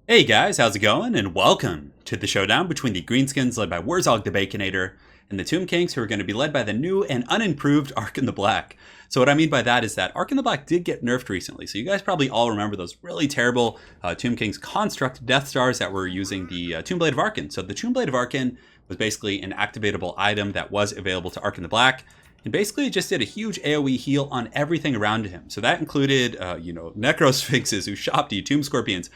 Hey guys, how's it going? And welcome to the showdown between the Greenskins led by Warzog the Baconator and the Tomb Kings, who are going to be led by the new and unimproved Ark in the Black. So what I mean by that is that Ark in the Black did get nerfed recently. So you guys probably all remember those really terrible Tomb Kings construct Death Stars that were using the Tomb Blade of Arkin. So the Tomb Blade of Arkin was basically an activatable item that was available to Ark in the Black. And basically it just did a huge AoE heal on everything around him. So that included, Necro Sphinxes, Ushabti, Tomb Scorpions,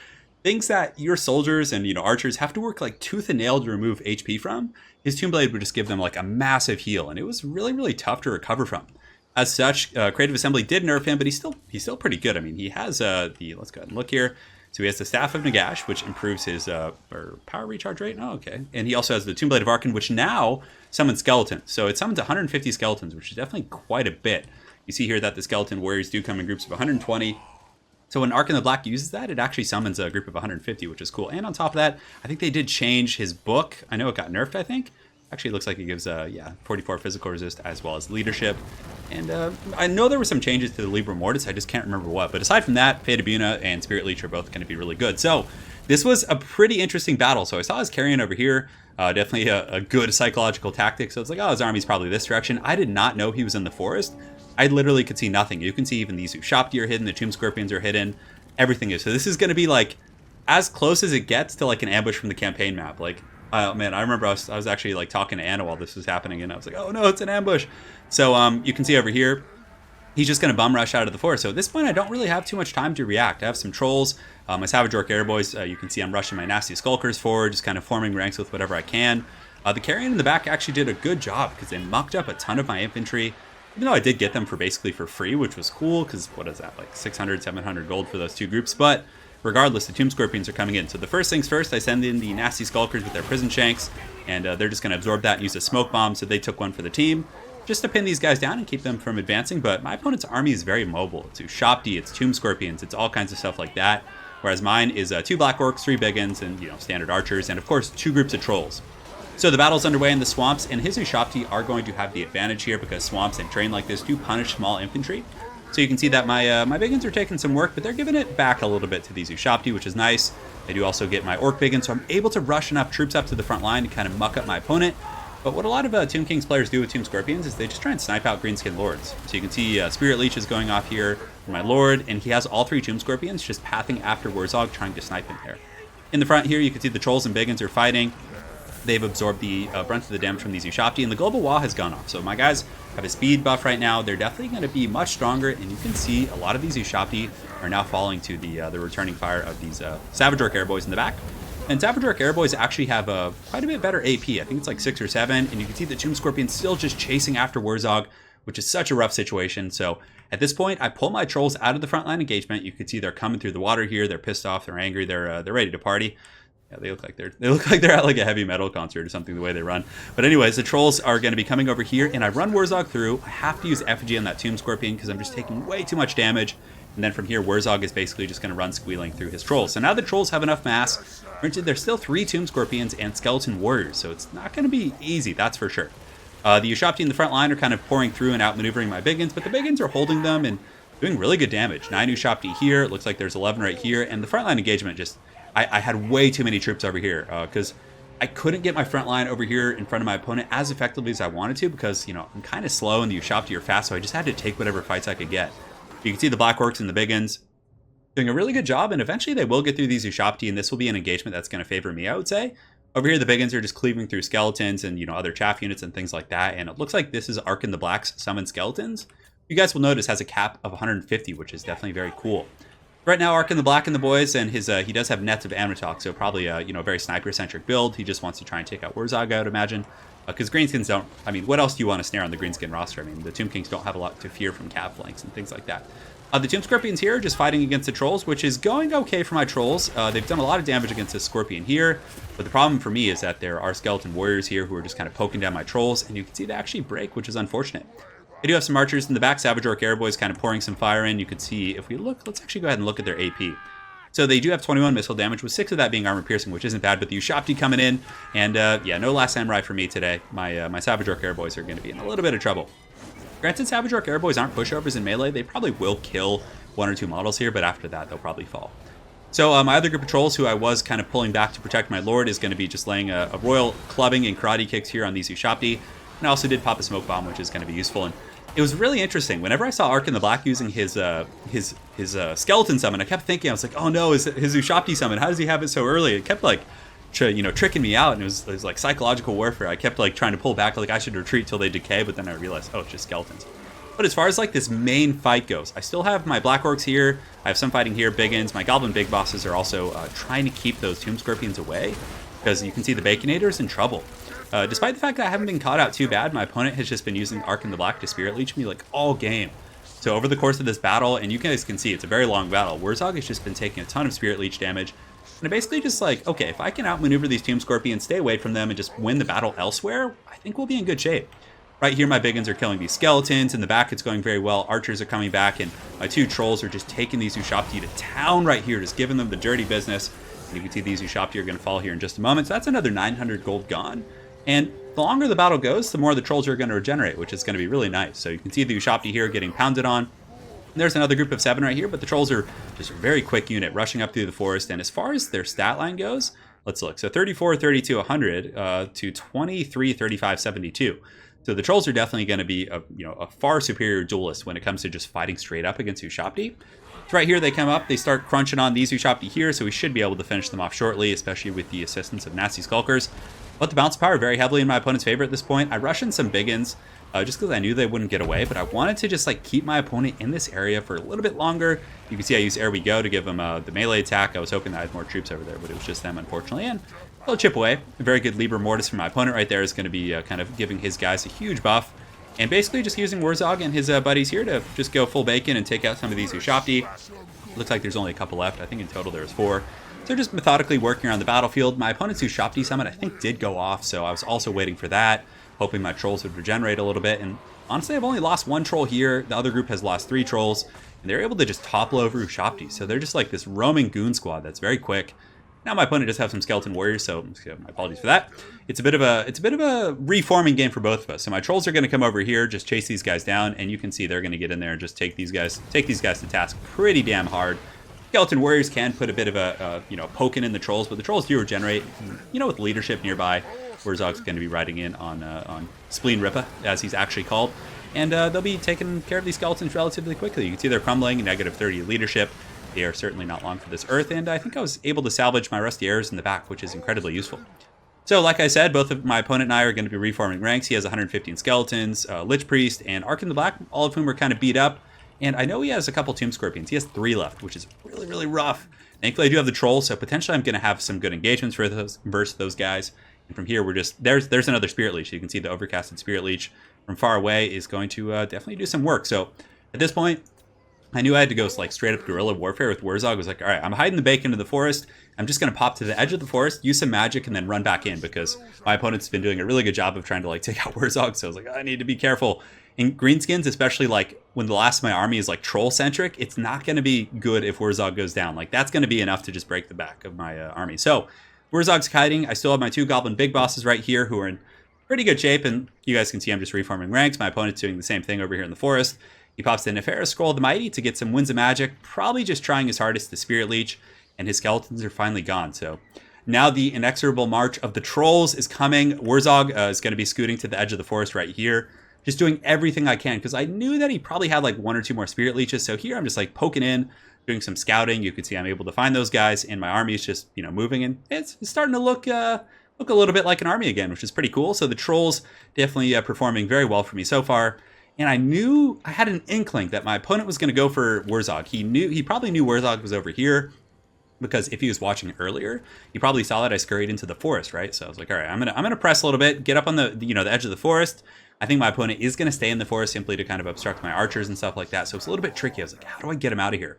things that your soldiers and archers have to work like tooth and nail to remove HP from. His Tomb Blade would just give them like a massive heal, and it was really tough to recover from. As such, Creative Assembly did nerf him, but he's still pretty good. I mean, he has let's go ahead and look here. So he has the Staff of Nagash, which improves his power recharge rate. Oh, okay. And he also has the Tomb Blade of Arkin, which now summons skeletons. So it summons 150 skeletons, which is definitely quite a bit. You see here that the skeleton warriors do come in groups of 120. So when Ark in the Black uses that, it actually summons a group of 150, which is cool. And on top of that, I think they did change his book. I know it got nerfed, I think. Actually, it looks like it gives, 44 physical resist as well as leadership. And I know there were some changes to the Libra Mortis. I just can't remember what. But aside from that, Fate Abuna and Spirit Leech are both going to be really good. So this was a pretty interesting battle. So I saw his carrion over here. Definitely a good psychological tactic. So it's like, oh, his army's probably this direction. I did not know he was in the forest. I literally could see nothing. You can see even these Ushabti are hidden, the Tomb Scorpions are hidden, everything is. So this is going to be like as close as it gets to like an ambush from the campaign map. Like, oh man, I remember I was actually like talking to Anna while this was happening, and I was like, oh no, it's an ambush. So you can see over here, he's just going to bum rush out of the forest. So at this point, I don't really have too much time to react. I have some trolls, my Savage Orc Airboys. You can see I'm rushing my nasty Skulkers forward, just kind of forming ranks with whatever I can. The Carrion in the back actually did a good job because they mucked up a ton of my infantry. Even though I did get them for basically for free, which was cool, because what is that, like 600, 700 gold for those two groups. But regardless, the Tomb Scorpions are coming in. So the first things first, I send in the nasty Skulkers with their prison shanks, and they're just going to absorb that and use a smoke bomb. So they took one for the team, just to pin these guys down and keep them from advancing. But my opponent's army is very mobile. It's Ushabti, it's Tomb Scorpions, it's all kinds of stuff like that. Whereas mine is 2 Black Orcs, 3 Biggins, and standard archers, and of course 2 groups of trolls. So the battle's underway in the swamps, and his Ushabti are going to have the advantage here because swamps and terrain like this do punish small infantry. So you can see that my Biggins are taking some work, but they're giving it back a little bit to these Ushabti, which is nice. I do also get my Orc Biggins, so I'm able to rush enough troops up to the front line to kind of muck up my opponent. But what a lot of Tomb Kings players do with Tomb Scorpions is they just try and snipe out Greenskin Lords. So you can see Spirit Leech is going off here for my Lord, and he has all 3 Tomb Scorpions just pathing after Warzog, trying to snipe him there. In the front here, you can see the Trolls and Biggins are fighting. They've absorbed the brunt of the damage from these Ushabti, and the global wall has gone off. So my guys have a speed buff right now. They're definitely going to be much stronger, and you can see a lot of these Ushabti are now falling to the returning fire of these Savage Orc Airboys in the back. And Savage Orc Airboys actually have quite a bit better AP. I think it's like 6 or 7, and you can see the Tomb Scorpion still just chasing after Warzog, which is such a rough situation. So at this point, I pull my Trolls out of the frontline engagement. You can see they're coming through the water here. They're pissed off. They're angry. They're ready to party. Yeah, they look like they're at like a heavy metal concert or something, the way they run. But anyways, the Trolls are going to be coming over here, and I run Warzog through. I have to use effigy on that Tomb Scorpion because I'm just taking way too much damage. And then from here, Warzog is basically just going to run squealing through his Trolls. So now the Trolls have enough mass. Granted, there's still 3 Tomb Scorpions and Skeleton Warriors, so it's not going to be easy, that's for sure. The Ushabti in the front line are kind of pouring through and outmaneuvering my Biggins, but the Biggins are holding them and doing really good damage. 9 Ushabti here, it looks like there's 11 right here, and the frontline engagement just... I had way too many troops over here because I couldn't get my front line over here in front of my opponent as effectively as I wanted to because, I'm kind of slow and the Ushabti are fast, so I just had to take whatever fights I could get. You can see the Black Orcs and the Biggins doing a really good job, and eventually they will get through these Ushabti, and this will be an engagement that's going to favor me, I would say. Over here, the Biggins are just cleaving through skeletons and, other chaff units and things like that, and it looks like this is Ark in the Black's Summon Skeletons. You guys will notice has a cap of 150, which is definitely very cool. Right now, Ark in the Black and the boys, and his he does have nets of Amnitok, so probably a very sniper-centric build. He just wants to try and take out Warzog, I would imagine. Because Greenskins don't... I mean, what else do you want to snare on the Greenskin roster? I mean, the Tomb Kings don't have a lot to fear from cap flanks and things like that. The Tomb Scorpions here are just fighting against the Trolls, which is going okay for my Trolls. They've done a lot of damage against this Scorpion here, but the problem for me is that there are Skeleton Warriors here who are just kind of poking down my Trolls, and you can see they actually break, which is unfortunate. I do have some archers in the back. Savage Orc Airboys kind of pouring some fire in. You can see, if we look, let's actually go ahead and look at their AP. So they do have 21 missile damage, with 6 of that being armor piercing, which isn't bad, but the Ushabti coming in, and no last samurai for me today. My Savage Orc Airboys are going to be in a little bit of trouble. Granted, Savage Orc Airboys aren't pushovers in melee. They probably will kill 1 or 2 models here, but after that, they'll probably fall. So my other group of trolls, who I was kind of pulling back to protect my lord, is going to be just laying a royal clubbing and karate kicks here on these Ushapti. And I also did pop a smoke bomb, which is going to be useful. And it was really interesting. Whenever I saw Ark in the Black using his skeleton summon, I kept thinking, I was like, oh no, his Ushapti summon, how does he have it so early? It kept like, tricking me out, and it was like psychological warfare. I kept like trying to pull back, like I should retreat till they decay, but then I realized, oh, it's just skeletons. But as far as like this main fight goes, I still have my Black Orcs here. I have some fighting here, Biggins. My Goblin Big Bosses are also trying to keep those Tomb Scorpions away, because you can see the Baconator's in trouble. Despite the fact that I haven't been caught out too bad, my opponent has just been using Ark in the Black to Spirit Leech me like all game. So over the course of this battle, and you guys can see it's a very long battle, Wurzog has just been taking a ton of Spirit Leech damage. And I basically just like, okay, if I can outmaneuver these Tomb Scorpions, stay away from them, and just win the battle elsewhere, I think we'll be in good shape. Right here, my Biggins are killing these skeletons. In the back, it's going very well. Archers are coming back, and my two trolls are just taking these Ushapti to town right here, just giving them the dirty business. And you can see these Ushapti are going to fall here in just a moment. So that's another 900 gold gone. And the longer the battle goes, the more the trolls are going to regenerate, which is going to be really nice. So you can see the Ushapti here getting pounded on. And there's another group of 7 right here, but the trolls are just a very quick unit rushing up through the forest. And as far as their stat line goes, let's look. So 34, 32, 100 to 23, 35, 72. So the trolls are definitely going to be a far superior duelist when it comes to just fighting straight up against Ushapti. So right here they come up, they start crunching on these Ushapti here, so we should be able to finish them off shortly, especially with the assistance of Nasty Skulkers. But the bounce power very heavily in my opponent's favor at this point. I rush in some Biggins just because I knew they wouldn't get away, but I wanted to just like keep my opponent in this area for a little bit longer. You can see I use Ere We Go to give them the melee attack. I was hoping that I had more troops over there, but it was just them, unfortunately. And they'll chip away. A very good Liber Mortis from my opponent right there is going to be kind of giving his guys a huge buff. And basically just using Wurzog and his buddies here to just go full bacon and take out some of these Ushapti. Looks like there's only a couple left. I think in total there's 4. So just methodically working around the battlefield. My opponent's Ushapti summon, I think, did go off, so I was also waiting for that, hoping my trolls would regenerate a little bit. And honestly, I've only lost 1 troll here. The other group has lost 3 trolls, and they're able to just topple over Ushapti. So they're just like this roaming goon squad that's very quick. Now my opponent does have some skeleton warriors, so my apologies for that. It's a bit of a reforming game for both of us. So my trolls are going to come over here, just chase these guys down, and you can see they're going to get in there and just take these guys to task pretty damn hard. Skeleton warriors can put a bit of a poking in the trolls, but the trolls do regenerate. With leadership nearby, Wurzog's going to be riding in on Spleen Rippa, as he's actually called, and they'll be taking care of these skeletons relatively quickly. You can see they're crumbling, negative 30 leadership. They are certainly not long for this earth, and I think I was able to salvage my rusty arrows in the back, which is incredibly useful. So, like I said, both of my opponent and I are going to be reforming ranks. He has 115 skeletons, Lich Priest, and Ark in the Black, all of whom are kind of beat up. And I know he has a couple Tomb Scorpions. He has 3 left, which is really, really rough. Thankfully, I do have the Trolls, so potentially I'm going to have some good engagements versus those guys. And from here, we're just... There's another Spirit Leech. You can see the overcasted Spirit Leech from far away is going to definitely do some work. So, at this point, I knew I had to go like straight up guerrilla warfare with Wurzog. I was like, all right, I'm hiding the bacon in the forest. I'm just going to pop to the edge of the forest, use some magic, and then run back in because my opponent's been doing a really good job of trying to like take out Wurzog. So I was like, I need to be careful. In Greenskins, especially like when the last of my army is like troll-centric, it's not going to be good if Wurzog goes down. Like that's going to be enough to just break the back of my army. So Wurzog's hiding. I still have my 2 Goblin Big Bosses right here who are in pretty good shape. And you guys can see I'm just reforming ranks. My opponent's doing the same thing over here in the forest. He pops the Nefarious Scroll of the Mighty to get some Winds of Magic, probably just trying his hardest to Spirit Leech, and his skeletons are finally gone. So now the inexorable march of the trolls is coming. Wurzog is going to be scooting to the edge of the forest right here, just doing everything I can, because I knew that he probably had like 1 or 2 more Spirit Leeches. So here I'm just like poking in, doing some scouting. You can see I'm able to find those guys, and my army is just, moving, and it's starting to look a little bit like an army again, which is pretty cool. So the trolls definitely performing very well for me so far. And I had an inkling that my opponent was going to go for Wurzog. He probably knew Wurzog was over here, because if he was watching earlier, he probably saw that I scurried into the forest, right? So I was like, all right, I'm gonna press a little bit, get up on the the edge of the forest. I think my opponent is gonna stay in the forest simply to kind of obstruct my archers and stuff like that. So it's a little bit tricky. I was like, how do I get him out of here?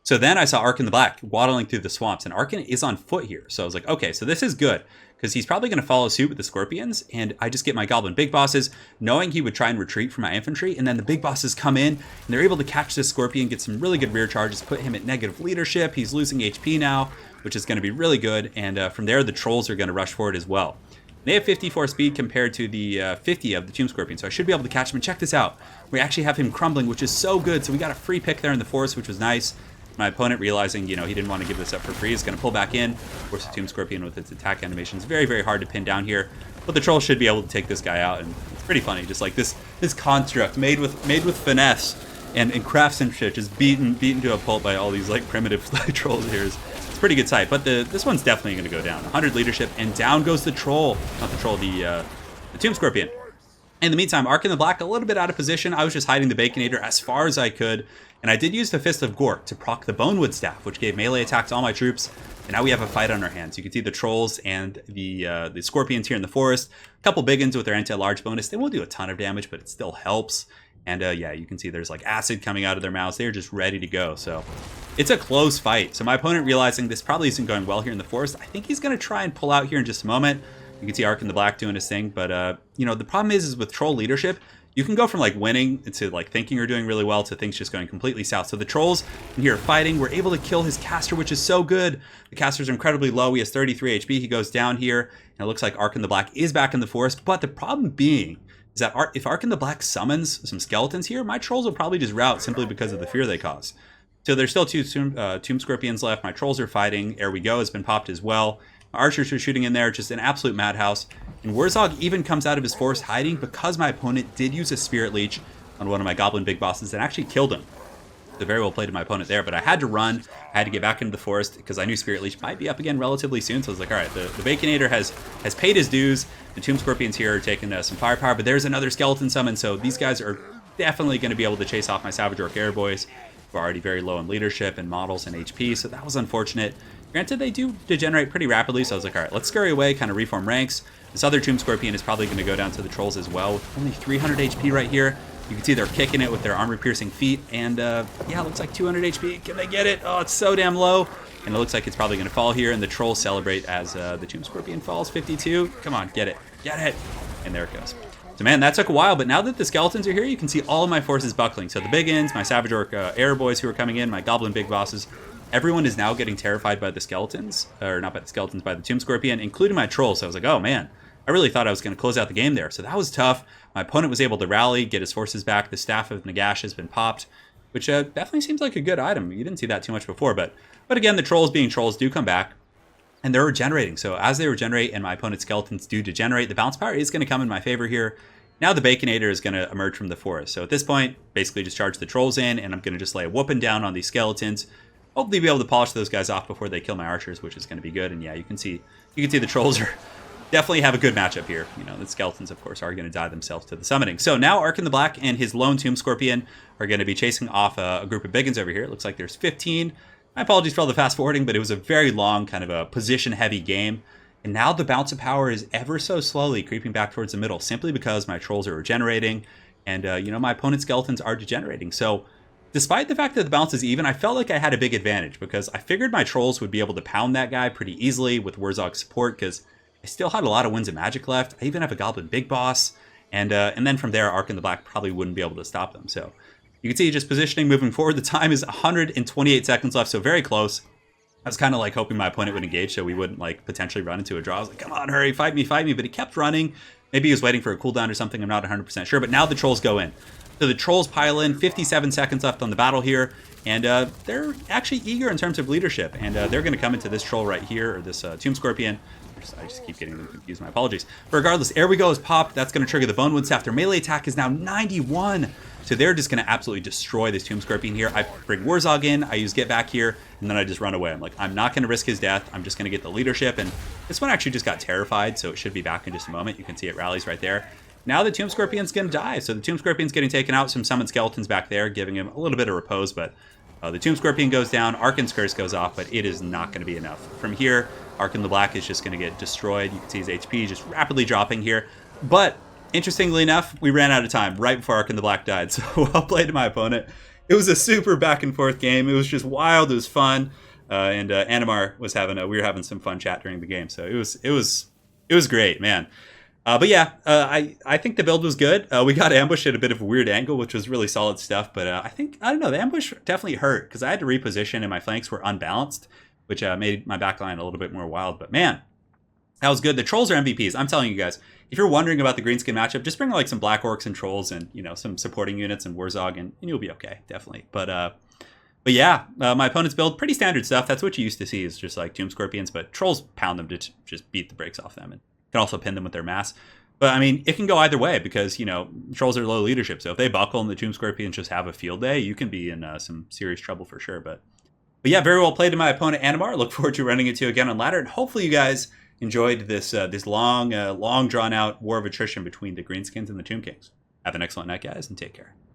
So then I saw Ark in the Black waddling through the swamps, and Arkin is on foot here. So I was like, okay, so this is good, because he's probably going to follow suit with the Scorpions, and I just get my Goblin Big Bosses, knowing he would try and retreat from my infantry, and then the Big Bosses come in, and they're able to catch this Scorpion, get some really good rear charges, put him at negative leadership. He's losing HP now, which is going to be really good, and from there, the Trolls are going to rush forward as well. They have 54 speed compared to the 50 of the Tomb Scorpion, so I should be able to catch him. And check this out. We actually have him crumbling, which is so good, so we got a free pick there in the forest, which was nice. My opponent, realizing, you know, he didn't want to give this up for free, is going to pull back in. Of course, the Tomb Scorpion with its attack animation is very, very hard to pin down here. But the troll should be able to take this guy out, and it's pretty funny. Just like this construct made with finesse and craftsmanship, just beaten to a pulp by all these like primitive trolls here. It's pretty good sight. But this one's definitely going to go down. 100 leadership, and down goes the troll. Not the troll, the Tomb Scorpion. In the meantime, Ark in the Black a little bit out of position. I was just hiding the Baconator as far as I could, and I did use the Fist of Gork to proc the Bonewood Staff, which gave melee attacks to all my troops. And now we have a fight on our hands. You can see the trolls and the scorpions here in the forest. A couple big uns with their anti-large bonus. They won't do a ton of damage, but it still helps. And yeah, you can see there's like acid coming out of their mouths. They're just ready to go. So it's a close fight. So my opponent, realizing this probably isn't going well here in the forest, I think he's going to try and pull out here in just a moment. You can see Ark in the Black doing his thing. But, you know, the problem is with troll leadership, you can go from like winning to like thinking you're doing really well to things just going completely south. So the trolls in here fighting, we're able to kill his caster, which is so good. The caster's incredibly low. He has 33 HP. He goes down here, and it looks like Ark in the Black is back in the forest. But the problem being is that if Ark in the Black summons some skeletons here, my trolls will probably just rout simply because of the fear they cause. So there's still two Tomb Scorpions left. My trolls are fighting. There we go. Has been popped as well. My archers are shooting in there, just an absolute madhouse. And Wurzog even comes out of his forest hiding because my opponent did use a Spirit Leech on one of my Goblin Big Bosses and actually killed him. So very well played to my opponent there, but I had to run. I had to get back into the forest because I knew Spirit Leech might be up again relatively soon. So I was like, all right, the Baconator has paid his dues. The Tomb Scorpions here are taking some firepower, but there's another skeleton summon, so these guys are definitely going to be able to chase off my Savage Orc Air Boys, who are already very low in leadership and models and HP, so that was unfortunate. Granted, they do degenerate pretty rapidly, so I was like, all right, let's scurry away, kind of reform ranks. This other Tomb Scorpion is probably going to go down to the trolls as well, with only 300 HP right here. You can see they're kicking it with their armor-piercing feet, and yeah, it looks like 200 HP. Can they get it? Oh, it's so damn low. And it looks like it's probably going to fall here, and the trolls celebrate as the Tomb Scorpion falls. 52. Come on, get it. Get it. And there it goes. So, man, that took a while, but now that the skeletons are here, you can see all of my forces buckling. So the big ends, my Savage Orc Air Boys who are coming in, my Goblin Big Bosses, everyone is now getting terrified by the skeletons, or not by the skeletons, by the Tomb Scorpion, including my trolls. So I was like, oh, man, I really thought I was going to close out the game there. So that was tough. My opponent was able to rally, get his forces back. The Staff of Nagash has been popped, which definitely seems like a good item. You didn't see that too much before, but again, the trolls being trolls do come back, and they're regenerating. So as they regenerate and my opponent's skeletons do degenerate, the bounce power is going to come in my favor here. Now the Baconator is going to emerge from the forest. So at this point, basically just charge the trolls in, and I'm going to just lay a whooping down on these skeletons. Hopefully be able to polish those guys off before they kill my archers, which is going to be good. And yeah, you can see the trolls are definitely have a good matchup here. You know, the skeletons, of course, are going to die themselves to the summoning. So now Ark in the Black and his lone Tomb Scorpion are going to be chasing off a group of biggins over here. It looks like there's 15. My apologies for all the fast forwarding, but it was a very long, kind of a position-heavy game. And now the bounce of power is ever so slowly creeping back towards the middle, simply because my trolls are regenerating, and you know, my opponent's skeletons are degenerating. So despite the fact that the bounce is even, I felt like I had a big advantage because I figured my trolls would be able to pound that guy pretty easily with Wurzog's support, because I still had a lot of Winds of Magic left. I even have a Goblin Big Boss, and then from there, Ark in the Black probably wouldn't be able to stop them. So you can see just positioning moving forward. The time is 128 seconds left, so very close. I was kind of like hoping my opponent would engage so we wouldn't like potentially run into a draw. I was like, come on, hurry, fight me. But he kept running. Maybe he was waiting for a cooldown or something. I'm not 100% sure. But now the trolls go in. So the trolls pile in. 57 seconds left on the battle here. And they're actually eager in terms of leadership. And they're going to come into this troll right here, or this Tomb Scorpion. I just keep getting them confused. My apologies. But regardless, There We Go is popped. That's going to trigger the Bonewood Staff. Their melee attack is now 91. So they're just going to absolutely destroy this Tomb Scorpion here. I bring Wurzog in, I use Get Back here, and then I just run away. I'm like, I'm not going to risk his death. I'm just going to get the leadership. And this one actually just got terrified, so it should be back in just a moment. You can see it rallies right there. Now the Tomb Scorpion's going to die. So the Tomb Scorpion's getting taken out. Some summoned skeletons back there, giving him a little bit of repose. But the Tomb Scorpion goes down. Arkin's Curse goes off, but it is not going to be enough. From here, Ark in the Black is just going to get destroyed. You can see his HP just rapidly dropping here. But interestingly enough, we ran out of time right before Ark in the Black died. So well played to my opponent. It was a super back and forth game. It was just wild. It was fun. And Animar was we were having some fun chat during the game. So it was great, man. But yeah, I think the build was good. We got ambushed at a bit of a weird angle, which was really solid stuff. But I don't know, the ambush definitely hurt because I had to reposition and my flanks were unbalanced, which made my backline a little bit more wild. But man, that was good. The trolls are MVPs. I'm telling you guys, if you're wondering about the Greenskin matchup, just bring like some Black Orcs and trolls and, you know, some supporting units and Wurzog, and you'll be okay, definitely. But But yeah, my opponent's build, pretty standard stuff. That's what you used to see is just like Tomb Scorpions, but Trolls pound them to just beat the brakes off them and can also pin them with their mass. But I mean, it can go either way because, Trolls are low leadership. So if they buckle and the Tomb Scorpions just have a field day, you can be in some serious trouble for sure. But yeah, very well played to my opponent, Animar. Look forward to running into again on ladder. And hopefully you guys enjoyed this long drawn out war of attrition between the Greenskins and the Tomb Kings. Have an excellent night, guys, and take care.